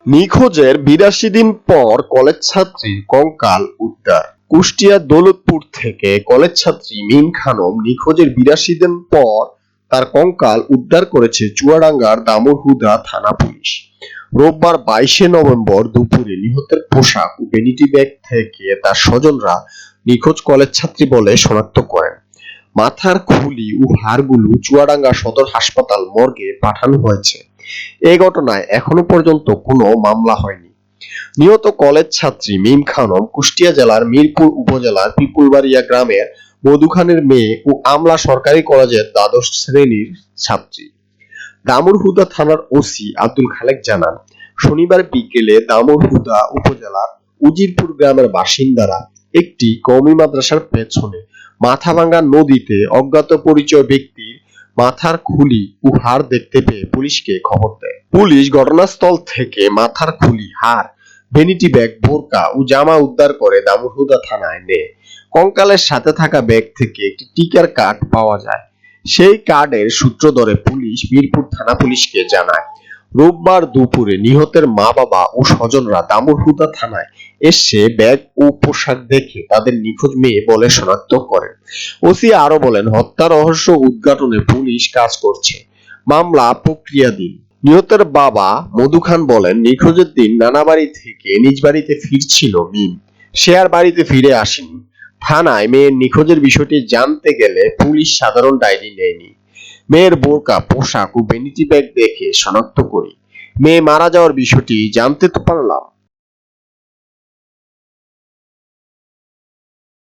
নিখোঁজের ৮২ দিন পর কলেজ ছাত্রীর কঙ্কাল উদ্ধার। কুষ্টিয়ার দৌলতপুর থেকে কলেজ ছাত্রী মিম খানম নিখোঁজের ৮২ দিন পর তার কঙ্কাল উদ্ধার করেছে চুয়াডাঙ্গার দামুড়হুদা থানা পুলিশ। রোববার ২২ নভেম্বর দুপুরে নিহতের পোশাক ও ভ্যানিটি ব্যাগ থেকে তার স্বজনরা নিখোঁজ কলেজ ছাত্রী বলে শনাক্ত করেন। মাথার খুলি ও হাড়গুলো চুয়াডাঙ্গা সদর হাসপাতাল মর্গে পাঠানো হয়েছে। এই ঘটনায় এখনো পর্যন্ত কোনো মামলা হয়নি। নিহত কলেজ ছাত্রী মিম খানম কুষ্টিয়া জেলার মিরপুর উপজেলার পিপুলবাড়িয়া গ্রামের মধু খানের মেয়ে ও আমলা সরকারি কলেজের দ্বাদশ শ্রেণীর ছাত্রী। দামুড়হুদা থানার ওসি আব্দুল খালেক জানান, শনিবার বিকেলে দামুড়হুদা উপজেলার উজিরপুর গ্রামের বাসিন্দারা একটি কওমি মাদ্রাসার পেছনে মাথাভাঙ্গা নদীতে অজ্ঞাত পরিচয় ব্যক্তির মাথার খুলি ও হাড় দেখতে পেয়ে পুলিশকে খবর দেয়। পুলিশ ঘটনাস্থল থেকে মাথার খুলি, হাড়, ভ্যানিটি ব্যাগ, বোরকা ও জামা উদ্ধার করে দামুড়হুদা থানায় নেয়। কঙ্কালের সাথে থাকা ব্যাগ থেকে একটি টিকার কার্ড পাওয়া যায়। সেই কার্ডের সূত্র ধরে পুলিশ মিরপুর থানা পুলিশকে জানায়। রোববার দুপুরে নিহতের মা-বাবা ও স্বজনরা দামুড়হুদা থানায় এসে ব্যাগ ও পোশাক দেখে তাদের নিখোঁজ মেয়ে বলে শনাক্ত করেন। ওসি আরো বলেন, হত্যা রহস্য উদ্ঘাটনে পুলিশ কাজ করছে, মামলা প্রক্রিয়াধীন। নিহতের বাবা মধু খান বলেন, নিখোঁজের দিন নানা বাড়ি থেকে নিজ বাড়িতে ফিরছিল মিম। সে আর বাড়িতে ফিরে আসেনি। থানায় মেয়ের নিখোঁজের বিষয়টি জানতে গেলে পুলিশ সাধারণ ডায়েরি নেয়নি। মেয়ের বোরকা, পোশাক ও ভ্যানিটি ব্যাগ দেখে শনাক্ত করি। মেয়ে মারা যাওয়ার বিষয়টি জানতে তো পারলাম।